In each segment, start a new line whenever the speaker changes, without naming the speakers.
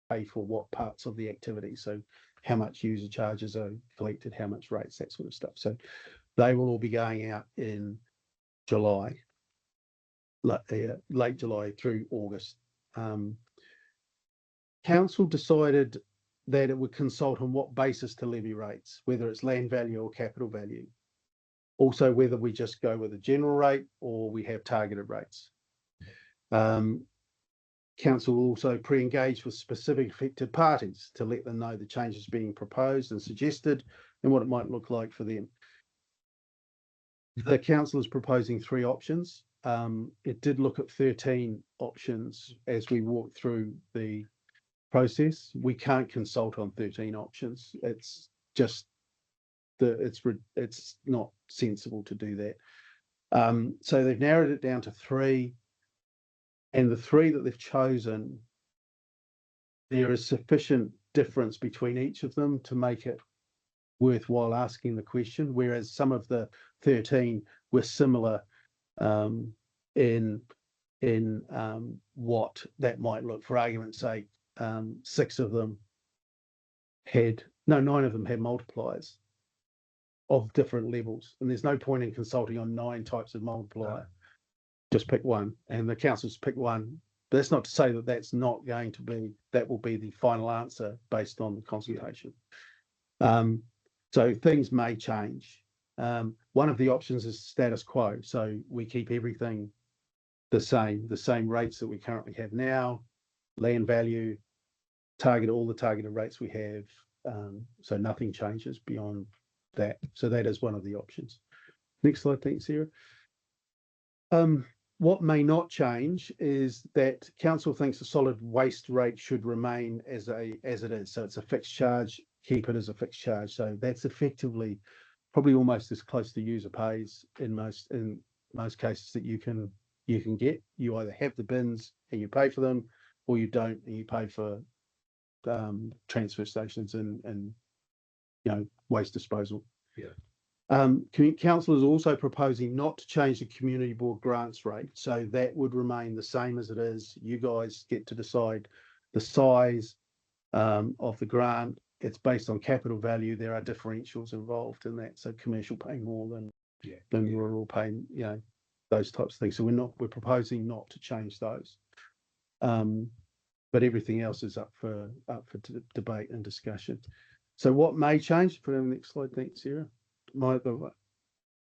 pay for what parts of the activity. So how much user charges are collected, how much rates, that sort of stuff. So they will all be going out in July, late July through August. Council decided that it would consult on what basis to levy rates, whether it's land value or capital value. Also, whether we just go with a general rate or we have targeted rates. Council will also pre-engage with specific affected parties to let them know the changes being proposed and suggested and what it might look like for them. The council is proposing 3 options. It did look at 13 options as we walked through the process. We can't consult on 13 options. It's just it's not sensible to do that. So they've narrowed it down to 3, and the 3 that they've chosen, there is sufficient difference between each of them to make it worthwhile asking the question, whereas some of the 13 were similar in what that might look. For argument's sake, 6 of them had, no, 9 of them had multipliers of different levels, and there's no point in consulting on 9 types of multiplier. No. Just pick one, and the council's pick one. But that's not to say that that's not going to be, that will be the final answer based on the consultation. So things may change. One of the options is status quo. So we keep everything the same rates that we currently have now, land value, all the targeted rates we have. So nothing changes beyond that. So that is one of the options. Next slide, thanks, Sarah. What may not change is that council thinks the solid waste rate should remain as it is. So it's a fixed charge, keep it as a fixed charge. So that's effectively probably almost as close to user pays in most cases that you can get. You either have the bins and you pay for them, or you don't and you pay for transfer stations and waste disposal.
Yeah.
Council is also proposing not to change the community board grants rate, so that would remain the same as it is. You guys get to decide the size of the grant. It's based on capital value. There are differentials involved in that, so commercial pay more than rural pay, those types of things. So we're proposing not to change those, but everything else is up for debate and discussion. So what may change? Put on the next slide. Thanks, Sarah.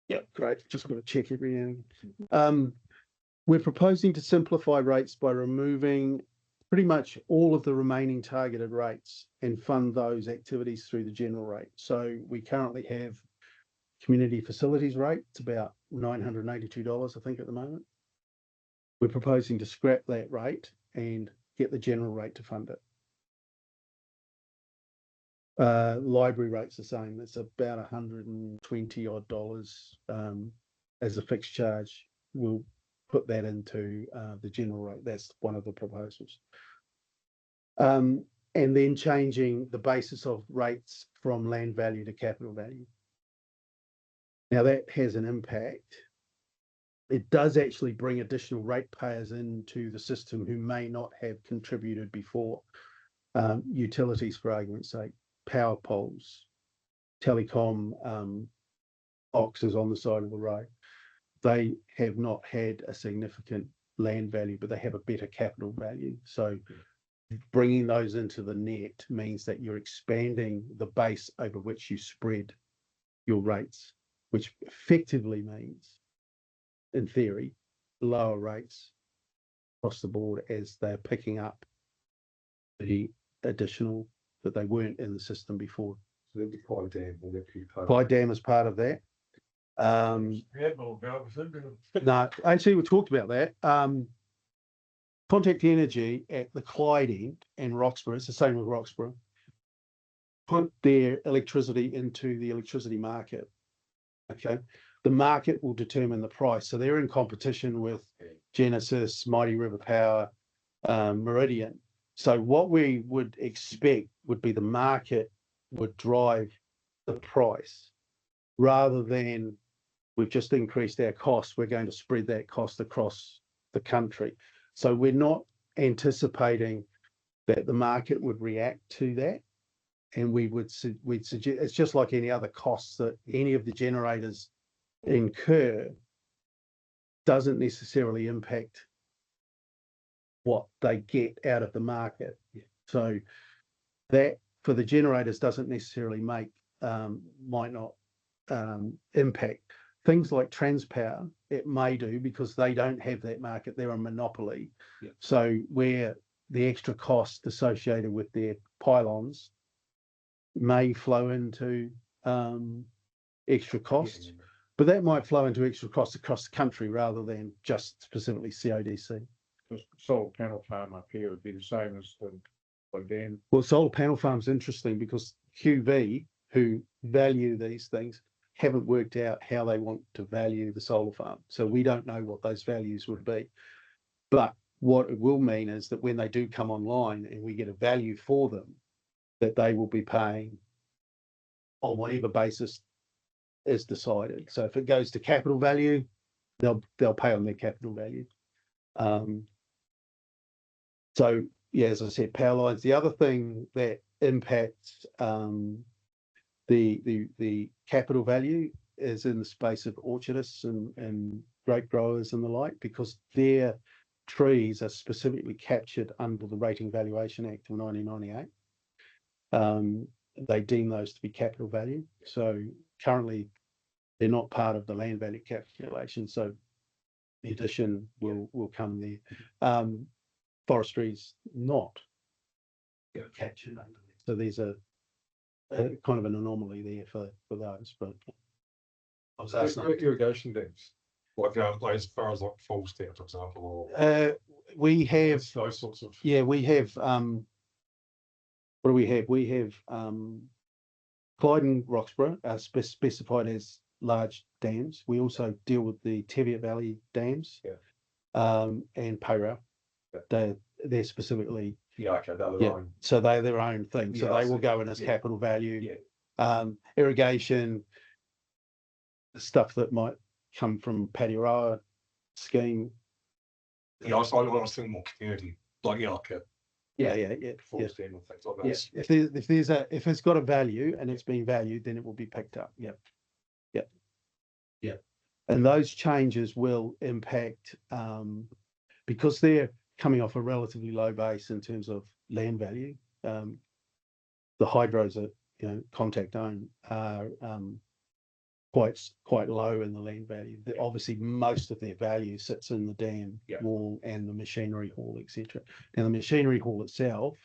Yeah, great. Just got to check everything. We're proposing to simplify rates by removing pretty much all of the remaining targeted rates and fund those activities through the general rate. So we currently have community facilities rate. It's about $982, I think, at the moment. We're proposing to scrap that rate and get the general rate to fund it. Library rate's the same. It's about $120 odd as a fixed charge. We'll put that into the general rate. That's one of the proposals. And then changing the basis of rates from land value to capital value. Now that has an impact. It does actually bring additional ratepayers into the system who may not have contributed before. Utilities, for argument's sake, power poles, telecom boxes on the side of the road. They have not had a significant land value, but they have a better capital value. So bringing those into the net means that you're expanding the base over which you spread your rates, which effectively means, in theory, lower rates across the board as they're picking up the additional that they weren't in the system before.
So there'll be Clyde Dam.
Clyde Dam is part of that. No, actually, we talked about that. Contact Energy at the Clyde end and Roxburgh, it's the same with Roxburgh, put their electricity into the electricity market. Okay, the market will determine the price. So they're in competition with Genesis, Mighty River Power, Meridian. So what we would expect would be the market would drive the price rather than we've just increased our costs. We're going to spread that cost across the country. So we're not anticipating that the market would react to that. And we'd suggest, it's just like any other costs that any of the generators incur, doesn't necessarily impact what they get out of the market. So that for the generators doesn't necessarily might not impact. Things like Transpower, it may do because they don't have that market, they're a monopoly. So where the extra cost associated with their pylons may flow into extra costs, but that might flow into extra costs across the country rather than just specifically CODC.
Solar panel farm up here would be the same as the Dan.
Well, solar panel farm's interesting because QV, who value these things, haven't worked out how they want to value the solar farm. So we don't know what those values would be. But what it will mean is that when they do come online and we get a value for them, that they will be paying on whatever basis is decided. So if it goes to capital value, they'll pay on their capital value. So yeah, as I said, power lines. The other thing that impacts the capital value is in the space of orchardists and grape growers and the like, because their trees are specifically captured under the Rating Valuation Act of 1998. They deem those to be capital value. So currently they're not part of the land value calculation. So the addition will come there. Forestry's not captured under it. So there's a kind of an anomaly there for those. But I was asked
irrigation dams, like as far as like Falls-Town, for example, or
we have
those sorts of.
Yeah, we have what do we have? We have Clyde and Roxburgh are specified as large dams. We also deal with the Teviot Valley dams, and Payra. They're specifically
they're their own.
So they're their own thing. So they will go in as capital value. Irrigation, the stuff that might come from Patiaroa scheme.
I was thinking more community, like Falls-Town and things like that.
If it's got a value and it's been valued, then it will be picked up. And those changes will impact because they're coming off a relatively low base in terms of land value. The hydros are, contact own are quite low in the land value. Obviously, most of their value sits in the dam wall and the machinery hall, etc. Now, the machinery hall itself,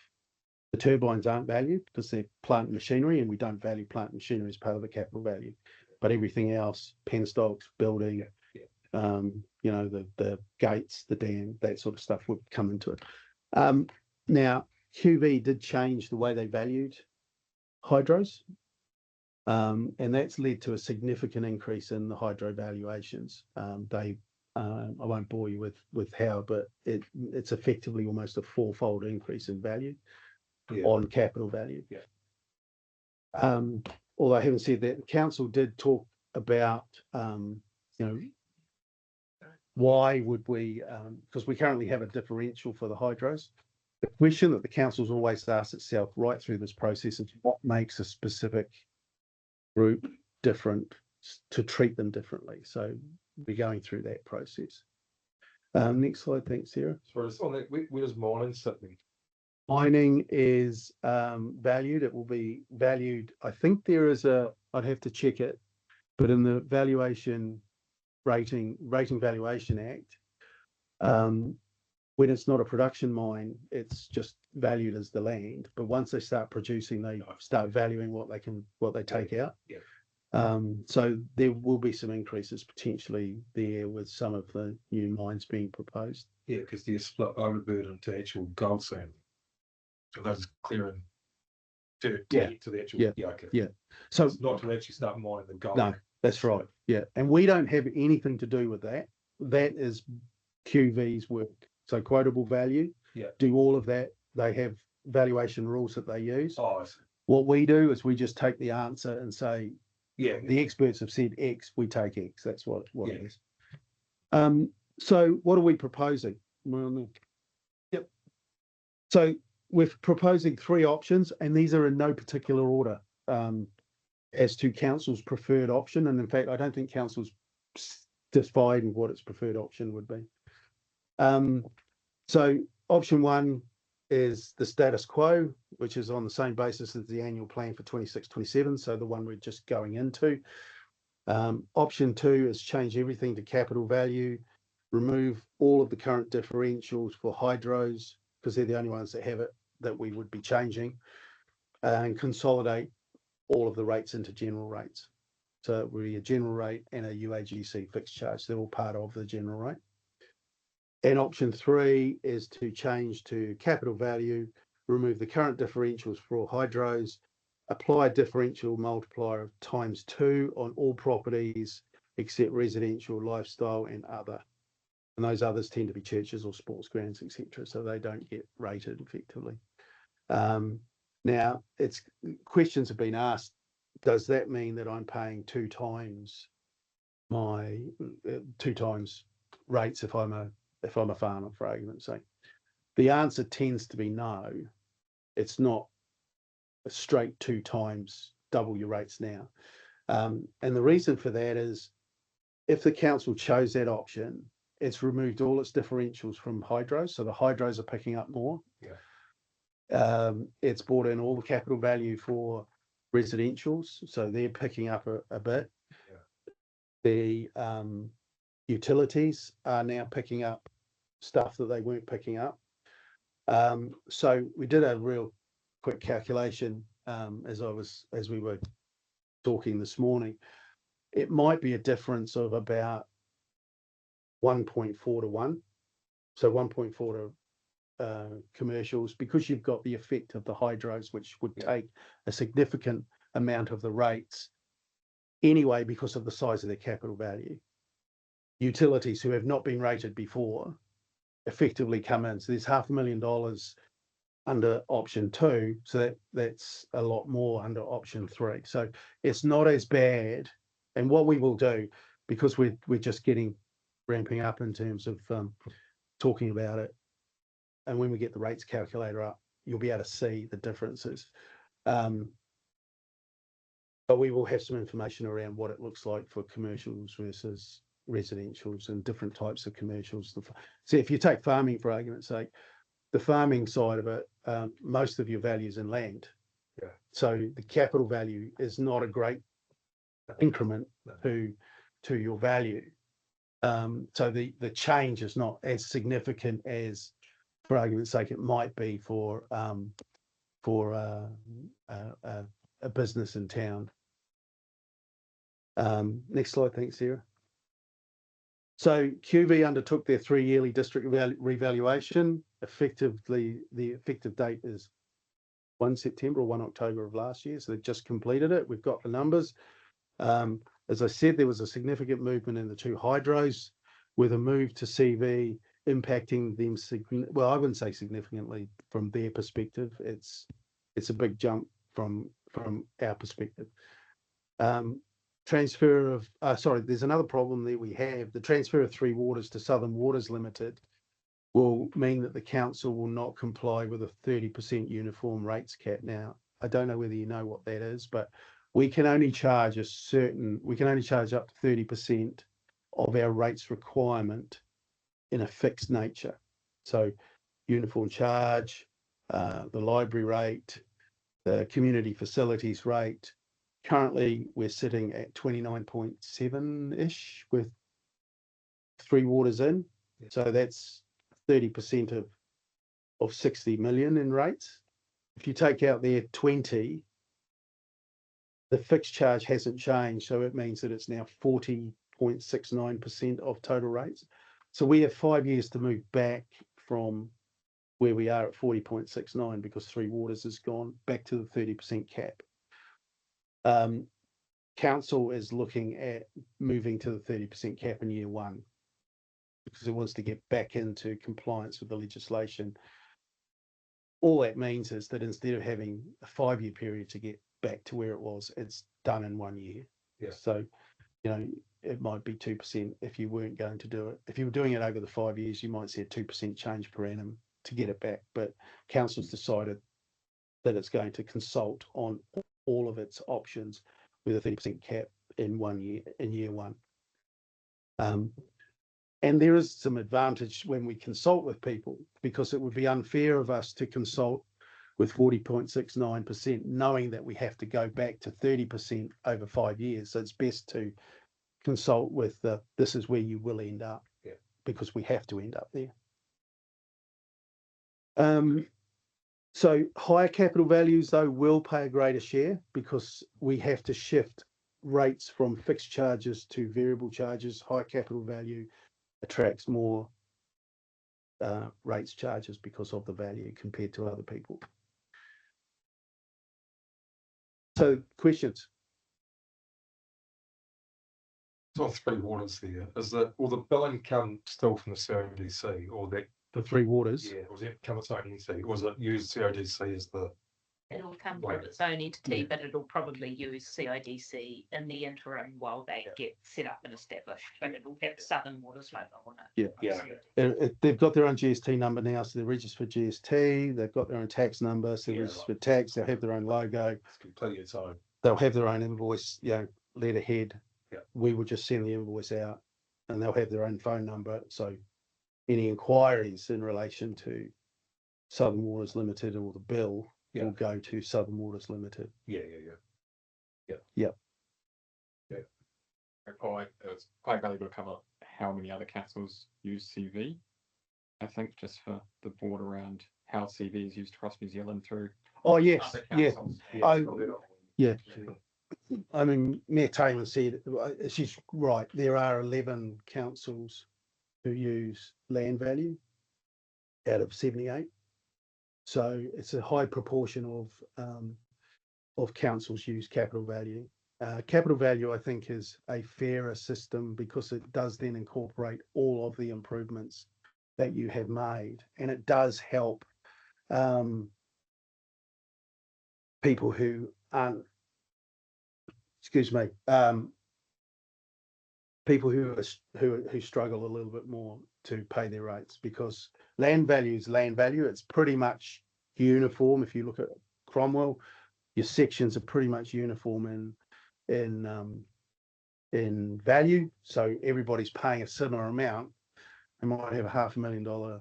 the turbines aren't valued because they're plant machinery, and we don't value plant machinery as part of the capital value. But everything else, penstocks, building, the gates, the dam, that sort of stuff would come into it. Now, QV did change the way they valued hydros, and that's led to a significant increase in the hydro valuations. I won't bore you with how, but it's effectively almost a fourfold increase in value on capital value. Although I haven't said that, the council did talk about, why would we, because we currently have a differential for the hydros. The question that the council's always asked itself right through this process is what makes a specific group different to treat them differently. So we're going through that process. Next slide, thanks, Sarah.
So it's on that, where does mining sit then?
Mining is valued. It will be valued. I think there is I'd have to check it, but in the Rating Valuation Act, when it's not a production mine, it's just valued as the land. But once they start producing, they start valuing what they take out. So there will be some increases potentially there with some of the new mines being proposed.
Yeah, because they're split overburden to actual gold sand. So that's clearing to the actual.
So
it's not to actually start mining the gold.
No, that's right. Yeah, and we don't have anything to do with that. That is QV's work. So quotable value. Do all of that. They have valuation rules that they use.
I see.
What we do is we just take the answer and say, the experts have said X, we take X. That's what it is. So what are we proposing? So we're proposing 3 options, and these are in no particular order as to council's preferred option. And in fact, I don't think council's decided what its preferred option would be. So option 1 is the status quo, which is on the same basis as the annual plan for 26-27, so the one we're just going into. Option 2 is change everything to capital value, remove all of the current differentials for hydros, because they're the only ones that have it that we would be changing, and consolidate all of the rates into general rates. So it would be a general rate and a UAGC fixed charge. They're all part of the general rate. And option 3 is to change to capital value, remove the current differentials for all hydros, apply a differential multiplier of ×2 on all properties except residential, lifestyle, and other. And those others tend to be churches or sports grounds, etc. So they don't get rated effectively. Now, questions have been asked. Does that mean that I'm paying 2 times my 2 times rates if I'm a farmer, for argument's sake? The answer tends to be no. It's not a straight 2 times double your rates now. And the reason for that is if the council chose that option, it's removed all its differentials from hydros. So the hydros are picking up more.
Yeah.
It's brought in all the capital value for residentials. So they're picking up a bit.
Yeah.
The utilities are now picking up stuff that they weren't picking up. So we did a real quick calculation as we were talking this morning. It might be a difference of about 1.4 to 1. So 1.4 to commercials, because you've got the effect of the hydros, which would take a significant amount of the rates anyway because of the size of their capital value. Utilities who have not been rated before effectively come in. So there's $500,000 under option 2. So that's a lot more under option 3. So it's not as bad. And what we will do, because we're just ramping up in terms of talking about it, and when we get the rates calculator up, you'll be able to see the differences. But we will have some information around what it looks like for commercials versus residentials and different types of commercials. So if you take farming, for argument's sake, the farming side of it, most of your value is in land.
Yeah.
So the capital value is not a great increment to your value. So the change is not as significant as, for argument's sake, it might be for a business in town. Next slide, thanks, Sarah. So QV undertook their 3-yearly district revaluation. Effectively, the effective date is 1 September or 1 October of last year. So they've just completed it. We've got the numbers. As I said, there was a significant movement in the 2 hydros with a move to CV impacting them. Well, I wouldn't say significantly from their perspective. It's a big jump from our perspective. Transfer of, there's another problem that we have. The transfer of 3 waters to Southern Waters Limited will mean that the council will not comply with a 30% uniform rates cap. Now, I don't know whether you know what that is, but we can only charge up to 30% of our rates requirement in a fixed nature. So uniform charge, the library rate, the community facilities rate. Currently, we're sitting at 29.7-ish with 3 waters in. So that's 30% of 60 million in rates. If you take out their 20, the fixed charge hasn't changed. So it means that it's now 40.69% of total rates. So we have 5 years to move back from where we are at 40.69 because 3 waters has gone back to the 30% cap. Council is looking at moving to the 30% cap in year 1 because it wants to get back into compliance with the legislation. All that means is that instead of having a 5-year period to get back to where it was, it's done in 1 year.
Yeah.
So, it might be 2% if you weren't going to do it. If you were doing it over the 5 years, you might see a 2% change per annum to get it back. But council's decided that it's going to consult on all of its options with a 30% cap in year one. And there is some advantage when we consult with people, because it would be unfair of us to consult with 40.69%, knowing that we have to go back to 30% over 5 years. So it's best to consult with this is where you will end up, because we have to end up there. So higher capital values, though, will pay a greater share, because we have to shift rates from fixed charges to variable charges. High capital value attracts more rates charges because of the value compared to other people. So questions?
It's on 3 waters there. Will the billing come still from the CODC, or that
The 3 waters?
Yeah, was it come its own entity? Was it use CODC as the?
It'll come from its own entity, but it'll probably use CIDC in the interim while they get set up and established. But it'll have Southern Waters logo on it.
They've got their own GST number now, so they're registered for GST. They've got their own tax number, so they're registered for tax. They'll have their own logo.
It's completely its own.
They'll have their own invoice, letterhead. We will just send the invoice out, and they'll have their own phone number. So any inquiries in relation to Southern Waters Limited or the bill will go to Southern Waters Limited.
It's quite valuable to cover how many other councils use CV. I think just for the board around how CV is used across New Zealand through.
Oh yes,
other councils.
I mean, Mayor Taylor said, she's right. There are 11 councils who use land value out of 78. So it's a high proportion of councils use capital value. Capital value, I think, is a fairer system because it does then incorporate all of the improvements that you have made, and it does help people who aren't, people who struggle a little bit more to pay their rates, because land value is land value. It's pretty much uniform. If you look at Cromwell, your sections are pretty much uniform in value. So everybody's paying a similar amount. They might have a $500,000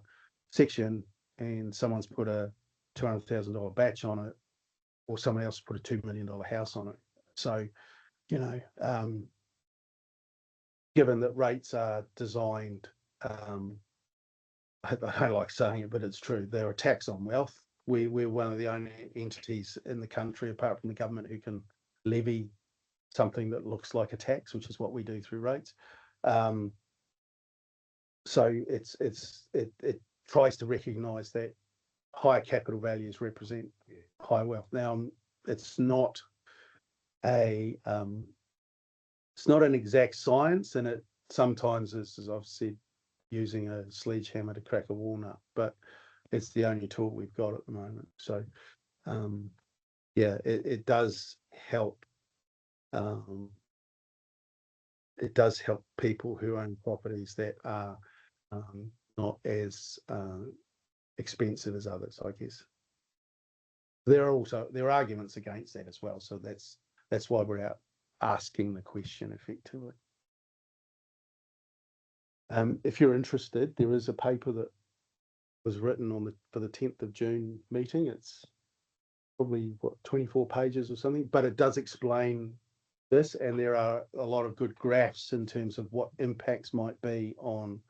section, and someone's put a $200,000 batch on it, or someone else put a $2 million house on it. So, given that rates are designed, I don't like saying it, but it's true. They're a tax on wealth. We're one of the only entities in the country, apart from the government, who can levy something that looks like a tax, which is what we do through rates. So it tries to recognise that higher capital values represent high wealth. Now, it's not an exact science, and it sometimes is, as I've said, using a sledgehammer to crack a walnut, but it's the only tool we've got at the moment. So it does help. It does help people who own properties that are not as expensive as others, I guess. There are arguments against that as well. So that's why we're out asking the question effectively. If you're interested, there is a paper that was written for the 10th of June meeting. It's probably 24 pages or something, but it does explain this, and there are a lot of good graphs in terms of what impacts might be on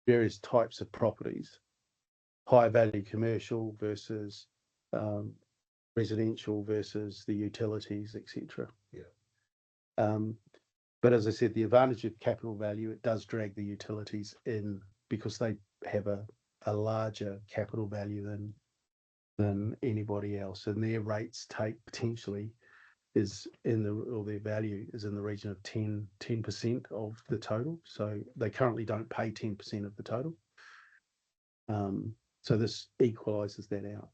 various types of properties, high value commercial versus residential versus the utilities, etc. But as I said, the advantage of capital value, it does drag the utilities in because they have a larger capital value than anybody else, and their rates take potentially their value is in the region of 10% of the total. So they currently don't pay 10% of the total. So this equalises that out.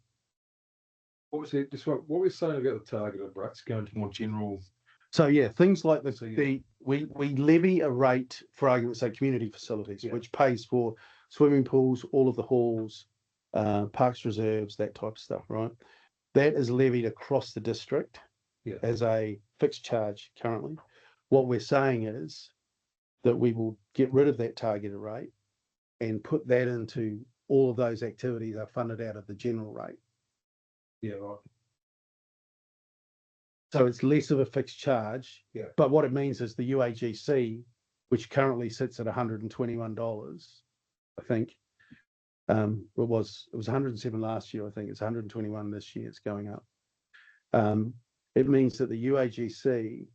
What was it? Just what we're saying about the targeted rates going to more general.
So things like we levy a rate, for argument's sake, community facilities, which pays for swimming pools, all of the halls, parks reserves, that type of stuff, right? That is levied across the district
Yeah.
as a fixed charge currently. What we're saying is that we will get rid of that targeted rate and put that into all of those activities are funded out of the general rate.
Yeah, right.
So it's less of a fixed charge.
Yeah.
But what it means is the UAGC, which currently sits at $121, I think. It was 107 last year, I think. It's 121 this year, it's going up. It means that the UAGC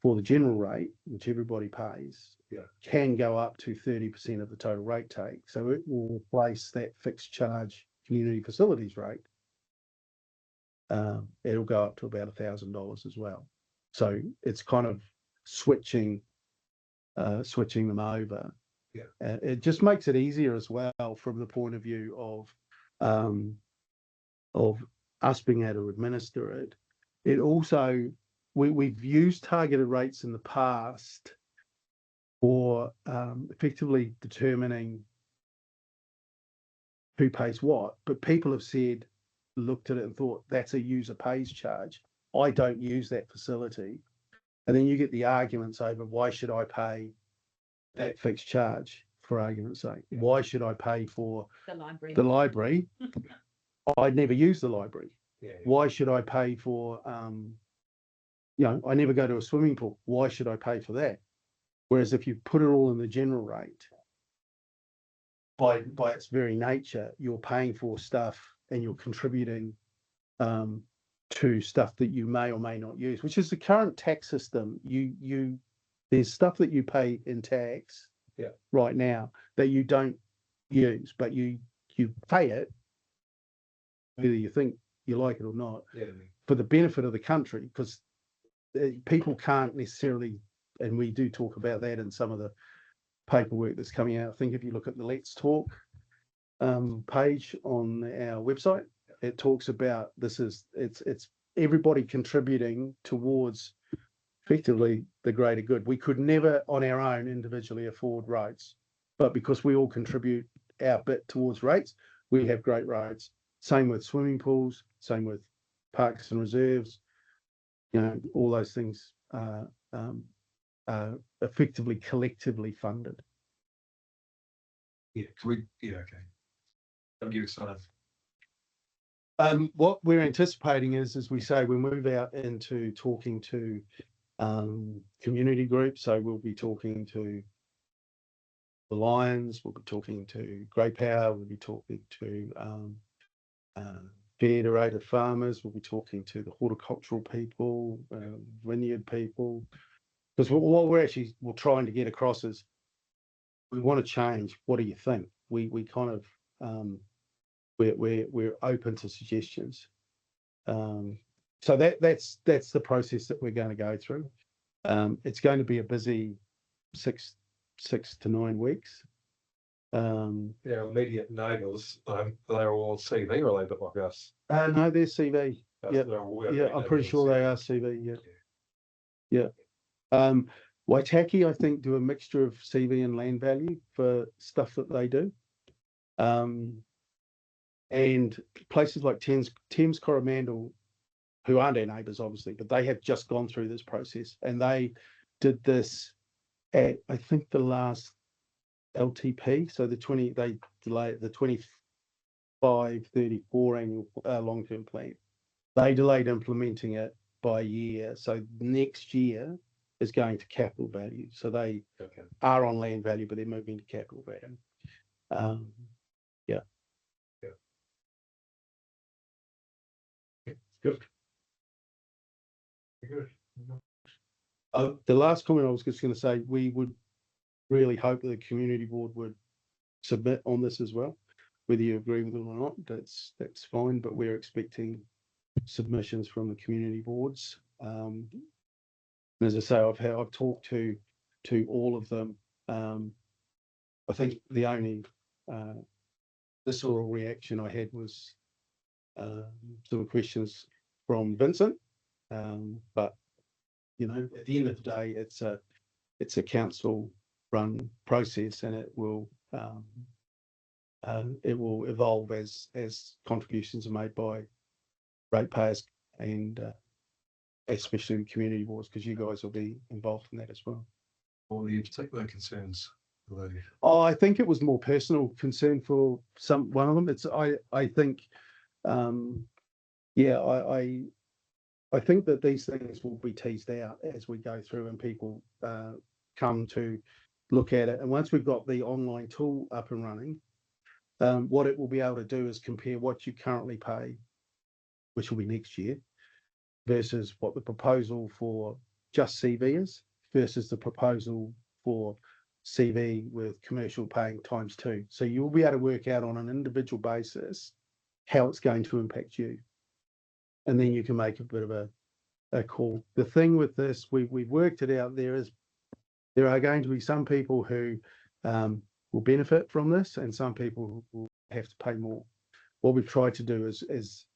for the general rate, which everybody pays,
Yeah.
can go up to 30% of the total rate take. So it will replace that fixed charge community facilities rate. It'll go up to about $1,000 as well. So it's kind of switching them over.
Yeah.
It just makes it easier as well from the point of view of us being able to administer it. It also, we've used targeted rates in the past for effectively determining who pays what, but people have said, looked at it and thought that's a user pays charge. I don't use that facility. And then you get the arguments over why should I pay that fixed charge, for argument's sake? Why should I pay for
The library.
the library? I'd never use the library.
Yeah.
Why should I pay for, I never go to a swimming pool. Why should I pay for that? Whereas if you put it all in the general rate, by its very nature, you're paying for stuff and you're contributing to stuff that you may or may not use, which is the current tax system. There's stuff that you pay in tax right now that you don't use, but you pay it, whether you think you like it or not, for the benefit of the country, because people can't necessarily, and we do talk about that in some of the paperwork that's coming out. I think if you look at the Let's Talk page on our website, it talks about it's everybody contributing towards effectively the greater good. We could never on our own individually afford roads, but because we all contribute our bit towards rates, we have great roads. Same with swimming pools, same with parks and reserves. All those things are effectively collectively funded.
Yeah, okay. Don't get excited.
What we're anticipating is, as we say, we move out into talking to community groups. So we'll be talking to the Lions, we'll be talking to Grey Power, we'll be talking to federated farmers, we'll be talking to the horticultural people, vineyard people. Because what we're trying to get across is we want to change. What do you think? We kind of we're open to suggestions. So that's the process that we're going to go through. It's going to be a busy 6 to 9 weeks.
Our immediate neighbours, they're all CV or are they a bit like us?
No, they're CV. Yeah, I'm pretty sure they are CV. Yeah. Waitaki, I think, do a mixture of CV and land value for stuff that they do. And places like Thames Coromandel, who aren't our neighbours, obviously, but they have just gone through this process, and they did this at, I think, the last LTP. So they delayed the 25-34 annual long-term plan. They delayed implementing it by a year. So next year is going to capital value. So they are on land value, but they're moving to capital value.
Good.
The last comment I was just going to say, we would really hope that the community board would submit on this as well. Whether you agree with it or not, that's fine, but we're expecting submissions from the community boards. And as I say, I've talked to all of them. I think the only visceral reaction I had was some questions from Vincent, but at the end of the day, it's a council run process, and it will it will evolve as contributions are made by ratepayers and especially the community boards, because you guys will be involved in that as well.
Or the particular concerns?
Oh, I think it was more personal concern for one of them. I think, yeah, I think that these things will be teased out as we go through and people come to look at it. And once we've got the online tool up and running, what it will be able to do is compare what you currently pay, which will be next year, versus what the proposal for just CV is, versus the proposal for CV with commercial paying ×2. So you'll be able to work out on an individual basis how it's going to impact you. And then you can make a bit of a call. The thing with this, we've worked it out, there are going to be some people who will benefit from this and some people who will have to pay more. What we've tried to do is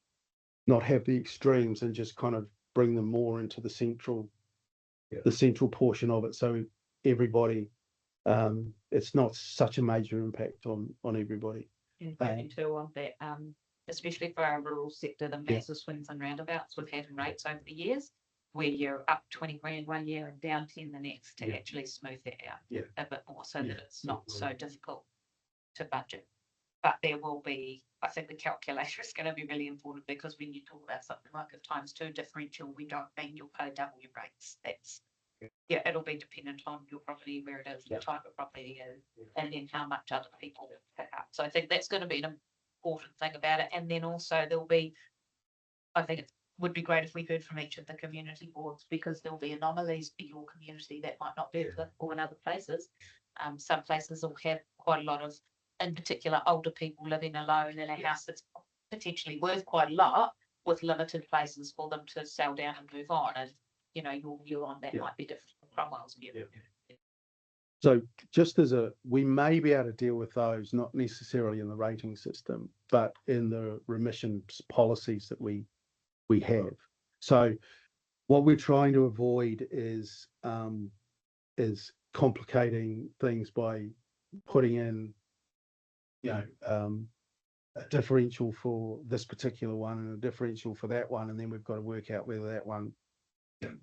not have the extremes and just kind of bring them more into the central portion of it. So everybody, it's not such a major impact on everybody.
And adding to on that, especially for our rural sector, the massive swings and roundabouts we've had in rates over the years, where you're up 20 grand one year and down 10 the next, to actually smooth that out a bit more so that it's not so difficult to budget. But there will be, I think the calculator is going to be really important, because when you talk about something like a ×2 differential, we don't mean you'll pay double your rates. That's it'll be dependent on your property, where it is, the type of property it is, and then how much other people pick up. So I think that's going to be an important thing about it. And then also there'll be, I think it would be great if we heard from each of the community boards, because there'll be anomalies in your community that might not be applicable in other places. Some places will have quite a lot of, in particular, older people living alone in a house that's potentially worth quite a lot, with limited places for them to sell down and move on. And you know, your view on that might be different from Cromwell's view.
So just we may be able to deal with those, not necessarily in the rating system, but in the remissions policies that we have. So what we're trying to avoid is complicating things by putting in, a differential for this particular one and a differential for that one, and then we've got to work out whether that one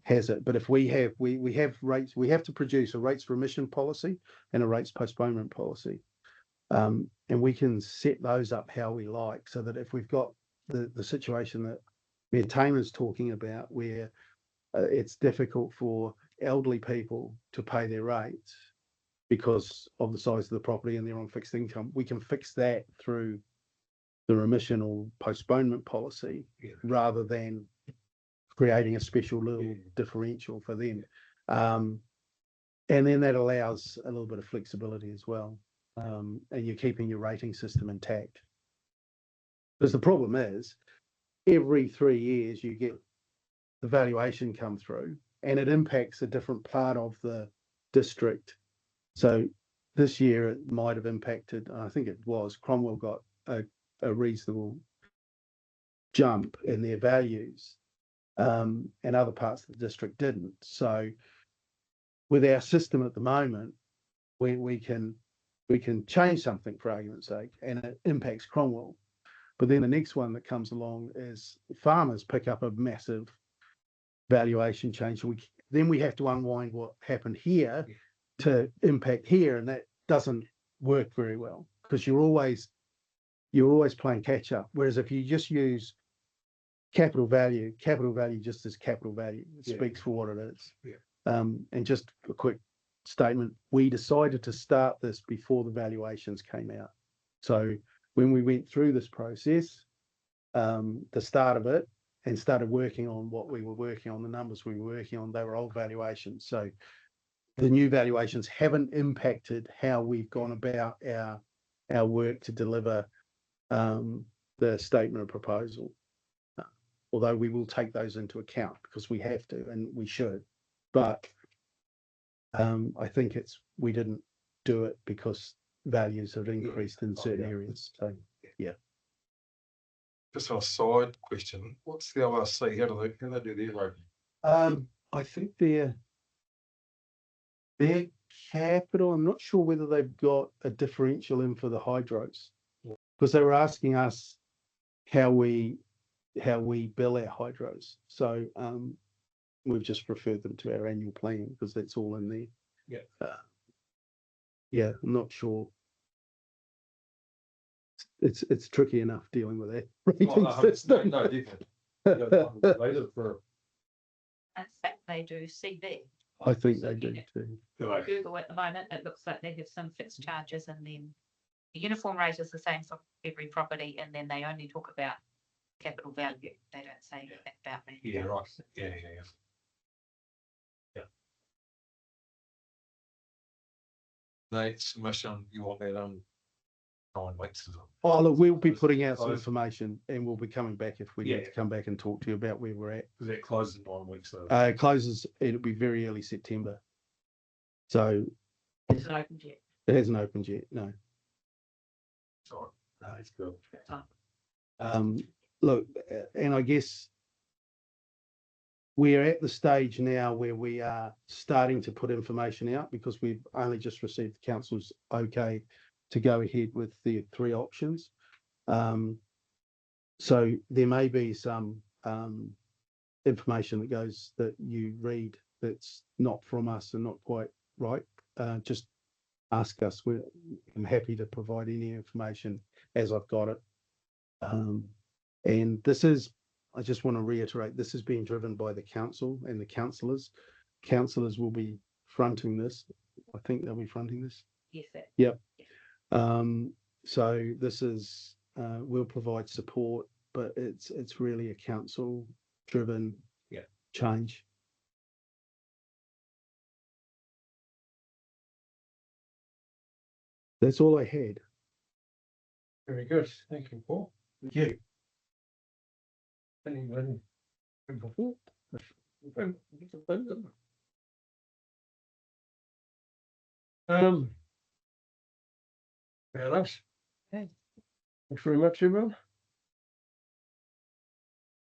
has it. But if we have rates, we have to produce a rates remission policy and a rates postponement policy, and we can set those up how we like, so that if we've got the situation that Mayor Tamer's talking about, where it's difficult for elderly people to pay their rates because of the size of the property and they're on fixed income, we can fix that through the remission or postponement policy, rather than creating a special little differential for them. And then that allows a little bit of flexibility as well. And you're keeping your rating system intact. Because the problem is, every 3 years you get the valuation come through and it impacts a different part of the district. So this year it might have impacted, I think it was, Cromwell got a reasonable jump in their values, and other parts of the district didn't. So with our system at the moment, we can change something, for argument's sake, and it impacts Cromwell. But then the next one that comes along is farmers pick up a massive valuation change. So then we have to unwind what happened here to impact here, and that doesn't work very well, because you're always playing catch up. Whereas if you just use capital value just as capital value, it speaks for what it is. And just a quick statement, we decided to start this before the valuations came out. So when we went through this process, the start of it, and started working on what we were working on, the numbers we were working on, they were old valuations. So the new valuations haven't impacted how we've gone about our work to deliver the statement of proposal. Although we will take those into account, because we have to and we should. But I think we didn't do it because values have increased in certain areas. So yeah.
Just on a side question, what's the LRC? How do they do their rating?
I think their capital, I'm not sure whether they've got a differential in for the hydros. because they were asking us how we bill our hydros. So we've just referred them to our annual plan because that's all in there.
Yeah.
Yeah, I'm not sure. It's tricky enough dealing with that rating system.
No, definitely. Later for,
In fact, they do CV.
I think they do too.
like,
Google at the moment, it looks like they have some fixed charges and then the uniform rate is the same for every property and then they only talk about capital value. They don't say about that.
yeah, right, yeah. Nate, submission, you want that 9 weeks as well?
Oh, look, we'll be putting out some
Close.
information and we'll be coming back if we need
Yeah.
to come back and talk to you about where we're at.
Because that closes in 9 weeks though.
It closes, it'll be very early September. So
It's an open jet.
it hasn't opened yet, no.
Sorry. No, it's good.
Look, and I guess we're at the stage now where we are starting to put information out because we've only just received the council's okay to go ahead with the 3 options. So there may be some information that you read that's not from us and not quite right. Just ask us. I'm happy to provide any information as I've got it. And this is, I just want to reiterate, this is being driven by the council and the councillors. Councillors will be fronting this. I think they'll be fronting this.
Yes, that.
Yep. So this is, we'll provide support, but it's really a council driven change. That's all I had.
Very good. Thank you, Paul.
Thank you.
Anyone before? Fair enough.
Okay.
Thanks very much, everyone.